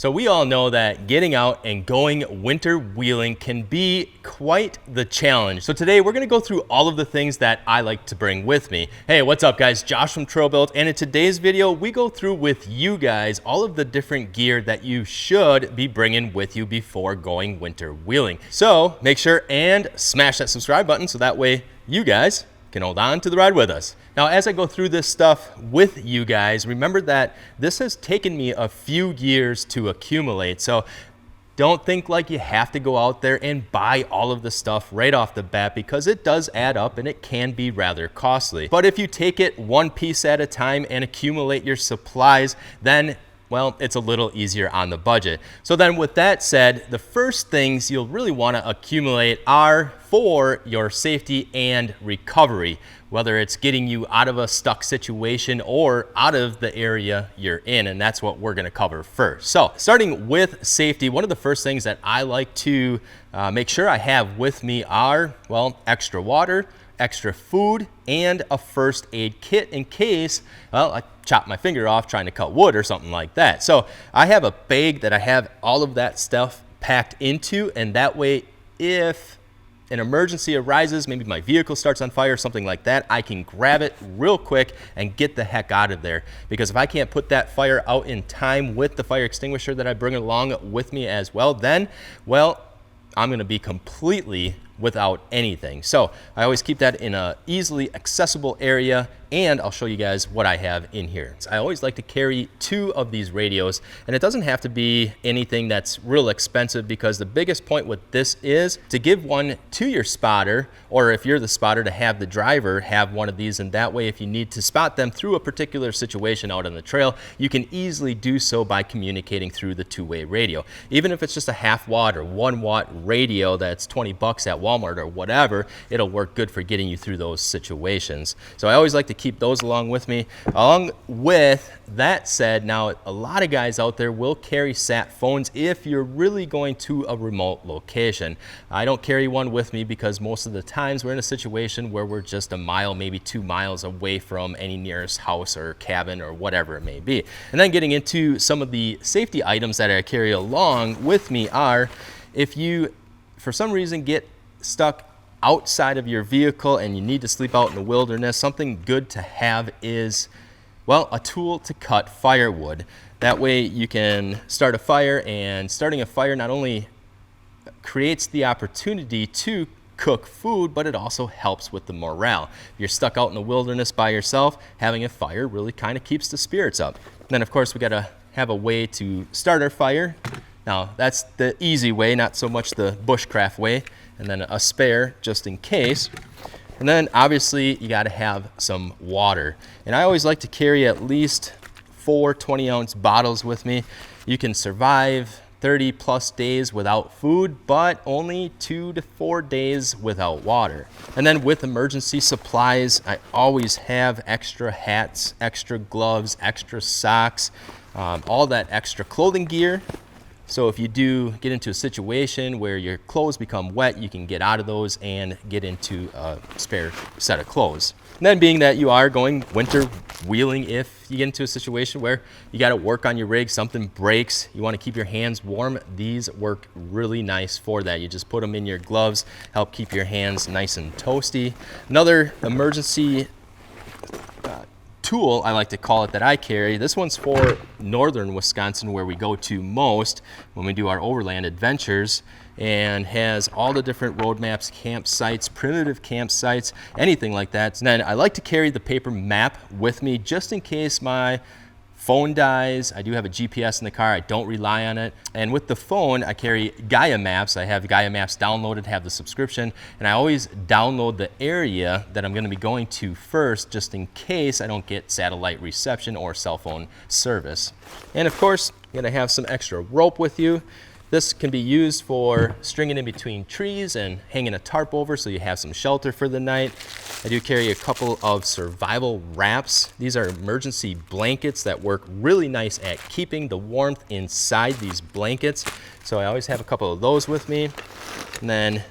So we all know that getting out and going winter wheeling can be quite the challenge. So today we're gonna go through all of the things that I like to bring with me. Hey, what's up guys? Josh from Trail Built, and in today's video, we go through with you guys all of the different gear that you should be bringing with you before going winter wheeling. So make sure and smash that subscribe button so that way you guys can hold on to the ride with us. Now, as I go through this stuff with you guys, remember that this has taken me a few years to accumulate. So don't think like you have to go out there and buy all of the stuff right off the bat, because it does add up and it can be rather costly. But if you take it one piece at a time and accumulate your supplies, then well, it's a little easier on the budget. So then with that said, the first things you'll really want to accumulate are for your safety and recovery, whether it's getting you out of a stuck situation or out of the area you're in, and that's what we're gonna cover first. So starting with safety, one of the first things that I like to make sure I have with me are, well, extra water, extra food, and a first aid kit in case, well, I chop my finger off trying to cut wood or something like that. So I have a bag that I have all of that stuff packed into, and that way if an emergency arises, maybe my vehicle starts on fire or something like that, I can grab it real quick and get the heck out of there. Because if I can't put that fire out in time with the fire extinguisher that I bring along with me as well, then, well, I'm gonna be completely without anything. So I always keep that in a easily accessible area, and I'll show you guys what I have in here. I always like to carry 2 of these radios, and it doesn't have to be anything that's real expensive, because the biggest point with this is to give one to your spotter, or if you're the spotter, to have the driver have one of these, and that way if you need to spot them through a particular situation out on the trail, you can easily do so by communicating through the 2-way radio. Even if it's just a 1/2 watt or 1 watt radio that's 20 bucks at Walmart or whatever, it'll work good for getting you through those situations. So I always like to keep those along with me. Along with that said, now a lot of guys out there will carry sat phones if you're really going to a remote location. I don't carry one with me because most of the times we're in a situation where we're just a mile, maybe 2 miles away from any nearest house or cabin or whatever it may be. And then getting into some of the safety items that I carry along with me are, if you for some reason get stuck outside of your vehicle and you need to sleep out in the wilderness, something good to have is, well, a tool to cut firewood. That way you can start a fire, and starting a fire not only creates the opportunity to cook food, but it also helps with the morale. If you're stuck out in the wilderness by yourself, having a fire really kind of keeps the spirits up. And then of course we gotta have a way to start our fire. Now that's the easy way, not so much the bushcraft way. And then a spare just in case. And then obviously you got to have some water. And I always like to carry at least 4 20-ounce bottles with me. You can survive 30 plus days without food, but only 2 to 4 days without water. And then with emergency supplies, I always have extra hats, extra gloves, extra socks, all that extra clothing gear. So if you do get into a situation where your clothes become wet, you can get out of those and get into a spare set of clothes. And then being that you are going winter wheeling, if you get into a situation where you got to work on your rig, something breaks, you want to keep your hands warm, these work really nice for that. You just put them in your gloves, help keep your hands nice and toasty. Another emergency tool, I like to call it, that I carry. This one's for northern Wisconsin, where we go to most when we do our overland adventures, and has all the different road maps, campsites, primitive campsites, anything like that. And then I like to carry the paper map with me just in case my phone dies. I do have a GPS in the car. I don't rely on it. And with the phone, I carry Gaia Maps. I have Gaia Maps downloaded, have the subscription, and I always download the area that I'm going to be going to first, just in case I don't get satellite reception or cell phone service. And of course, you're going to have some extra rope with you. This can be used for stringing in between trees and hanging a tarp over so you have some shelter for the night. I do carry a couple of survival wraps. These are emergency blankets that work really nice at keeping the warmth inside these blankets. So I always have a couple of those with me. And then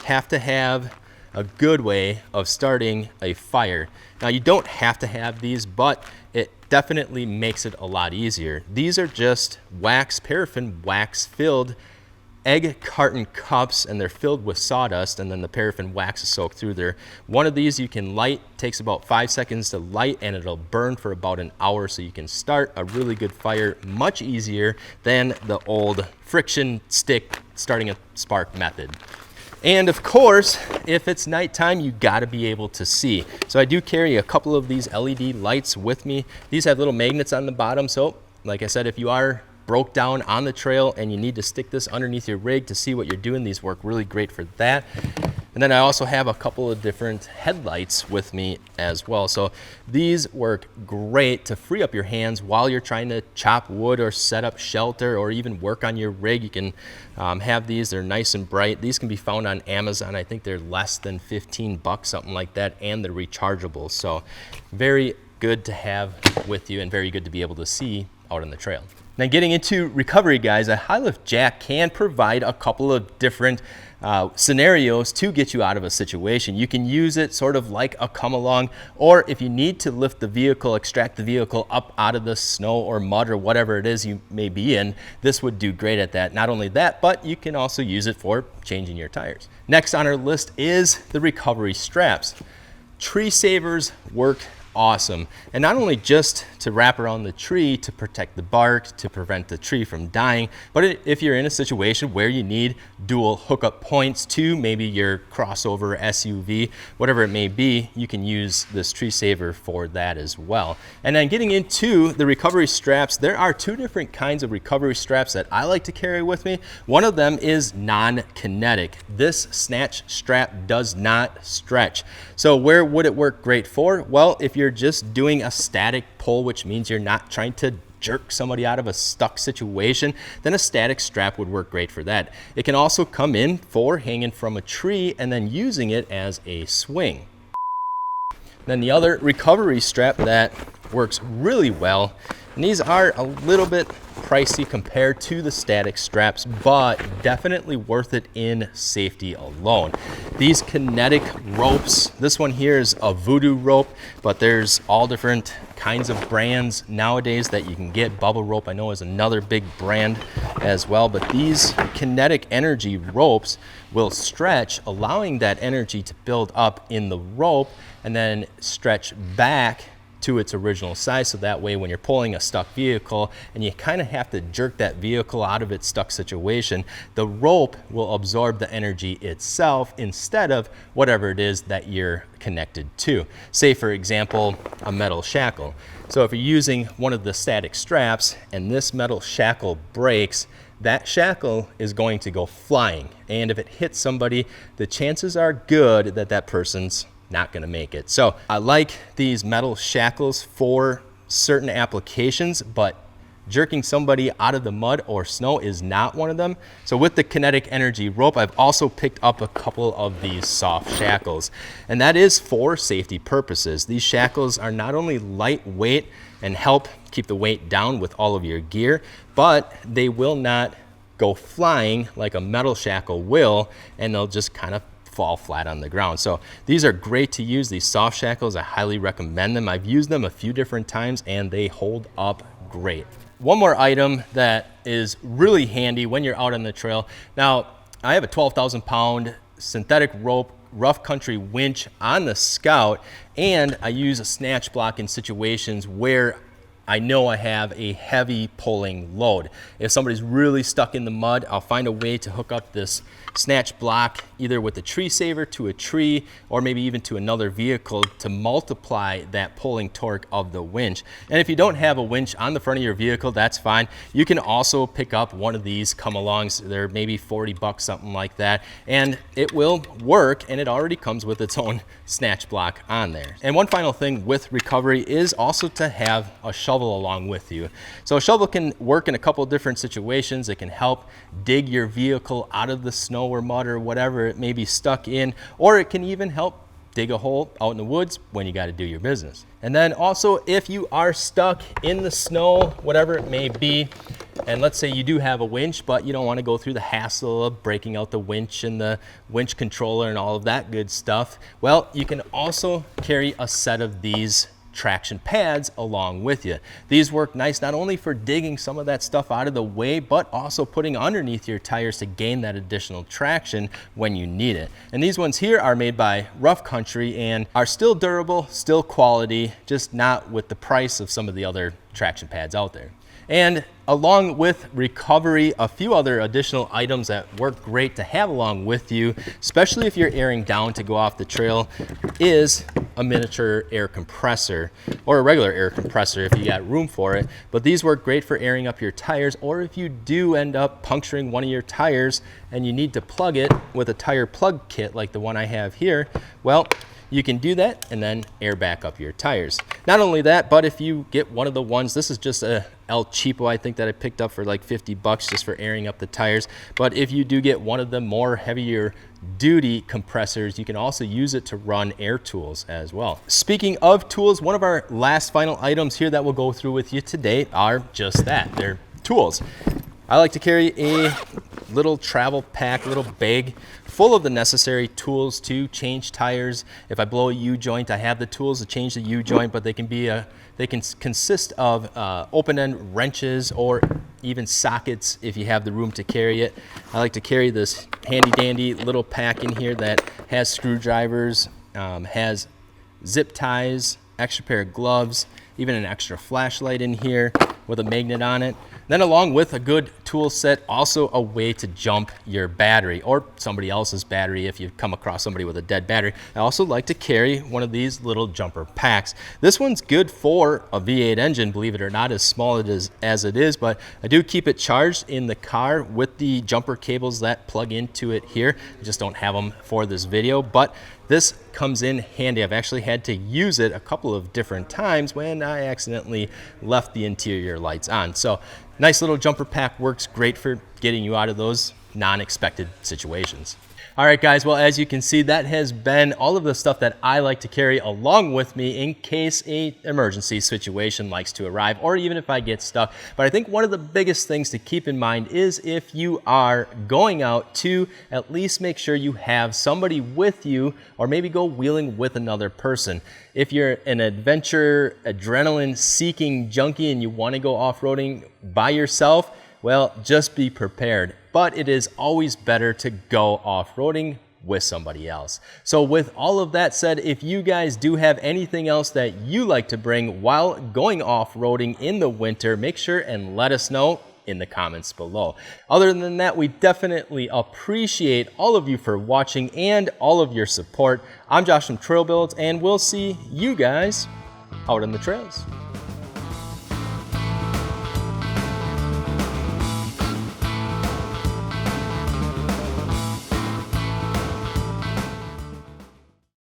have to have a good way of starting a fire. Now you don't have to have these, but it definitely makes it a lot easier. These are just paraffin wax filled egg carton cups, and they're filled with sawdust, and then the paraffin wax is soaked through there. One of these you can light, takes about 5 seconds to light, and it'll burn for about an hour, so you can start a really good fire much easier than the old friction stick starting a spark method. And of course, if it's nighttime, you gotta be able to see. So I do carry a couple of these LED lights with me. These have little magnets on the bottom, so like I said, if you are broke down on the trail and you need to stick this underneath your rig to see what you're doing, these work really great for that. And then I also have a couple of different headlights with me as well. So these work great to free up your hands while you're trying to chop wood or set up shelter or even work on your rig. You can have these, they're nice and bright. These can be found on Amazon. I think they're less than 15 bucks, something like that, and they're rechargeable. So very good to have with you and very good to be able to see out on the trail. Now getting into recovery, guys, a high lift jack can provide a couple of different scenarios to get you out of a situation. You can use it sort of like a come along, or if you need to lift the vehicle, extract the vehicle up out of the snow or mud or whatever it is you may be in, this would do great at that. Not only that, but you can also use it for changing your tires. Next on our list is the recovery straps. Tree savers work awesome, and not only just to wrap around the tree to protect the bark, to prevent the tree from dying, but if you're in a situation where you need dual hookup points to maybe your crossover SUV, whatever it may be, you can use this tree saver for that as well. And then getting into the recovery straps, there are two different kinds of recovery straps that I like to carry with me. One of them is non-kinetic. This snatch strap does not stretch. So where would it work great for? Well, if you're just doing a static pull, which means you're not trying to jerk somebody out of a stuck situation, then a static strap would work great for that. It can also come in for hanging from a tree and then using it as a swing. Then the other recovery strap that works really well, and these are a little bit pricey compared to the static straps, but definitely worth it in safety alone. These kinetic ropes, this one here is a voodoo rope, but there's all different kinds of brands nowadays that you can get. Bubble Rope I know is another big brand as well, but these kinetic energy ropes will stretch, allowing that energy to build up in the rope and then stretch back to its original size, so that way when you're pulling a stuck vehicle and you kind of have to jerk that vehicle out of its stuck situation, the rope will absorb the energy itself instead of whatever it is that you're connected to. Say for example, a metal shackle. So if you're using one of the static straps and this metal shackle breaks, that shackle is going to go flying, and if it hits somebody, the chances are good that that person's not going to make it. So I like these metal shackles for certain applications, but jerking somebody out of the mud or snow is not one of them. So with the kinetic energy rope, I've also picked up a couple of these soft shackles, and that is for safety purposes. These shackles are not only lightweight and help keep the weight down with all of your gear, but they will not go flying like a metal shackle will, and they'll just kind of fall flat on the ground. So these are great to use. These soft shackles, I highly recommend them. I've used them a few different times and they hold up great. One more item that is really handy when you're out on the trail. Now, I have a 12,000 pound synthetic rope rough country winch on the Scout, and I use a snatch block in situations where I know I have a heavy pulling load. If somebody's really stuck in the mud, I'll find a way to hook up this snatch block either with a tree saver to a tree or maybe even to another vehicle to multiply that pulling torque of the winch. And if you don't have a winch on the front of your vehicle, that's fine. You can also pick up one of these come-alongs. They're maybe 40 bucks, something like that, and it will work, and it already comes with its own snatch block on there. And one final thing with recovery is also to have a shovel along with you. So a shovel can work in a couple of different situations. It can help dig your vehicle out of the snow or mud or whatever it may be stuck in, or it can even help dig a hole out in the woods when you got to do your business. And then also, if you are stuck in the snow, whatever it may be, and let's say you do have a winch, but you don't want to go through the hassle of breaking out the winch and the winch controller and all of that good stuff, well, you can also carry a set of these traction pads along with you. These work nice not only for digging some of that stuff out of the way, but also putting underneath your tires to gain that additional traction when you need it. And these ones here are made by Rough Country and are still durable, still quality, just not with the price of some of the other traction pads out there. And along with recovery, a few other additional items that work great to have along with you, especially if you're airing down to go off the trail, is a miniature air compressor or a regular air compressor if you got room for it. But these work great for airing up your tires, or if you do end up puncturing one of your tires and you need to plug it with a tire plug kit like the one I have here, well, you can do that and then air back up your tires. Not only that, but if you get one of the ones, this is just a El Cheapo, I think, that I picked up for like 50 bucks just for airing up the tires. But if you do get one of the more heavier duty compressors, you can also use it to run air tools as well. Speaking of tools, one of our last final items here that we'll go through with you today are just that. They're tools. I like to carry a little travel pack, little bag full of the necessary tools to change tires. If I blow a U-joint, I have the tools to change the U-joint, but they can consist of open-end wrenches or even sockets if you have the room to carry it. I like to carry this handy-dandy little pack in here that has screwdrivers, has zip ties, extra pair of gloves, even an extra flashlight in here with a magnet on it. Then along with a good tool set, also a way to jump your battery or somebody else's battery if you come across somebody with a dead battery. I also like to carry one of these little jumper packs. This one's good for a V8 engine, believe it or not, as small as it is, but I do keep it charged in the car with the jumper cables that plug into it here. I just don't have them for this video, but this comes in handy. I've actually had to use it a couple of different times when I accidentally left the interior lights on. So nice little jumper pack, works great for getting you out of those non-expected situations. All right, guys, well, as you can see, that has been all of the stuff that I like to carry along with me in case an emergency situation likes to arrive, or even if I get stuck. But I think one of the biggest things to keep in mind is if you are going out, to at least make sure you have somebody with you, or maybe go wheeling with another person. If you're an adventure, adrenaline-seeking junkie and you want to go off-roading by yourself, well, just be prepared. But it is always better to go off-roading with somebody else. So with all of that said, if you guys do have anything else that you like to bring while going off-roading in the winter, make sure and let us know in the comments below. Other than that, we definitely appreciate all of you for watching and all of your support. I'm Josh from Trail Builds, and we'll see you guys out on the trails.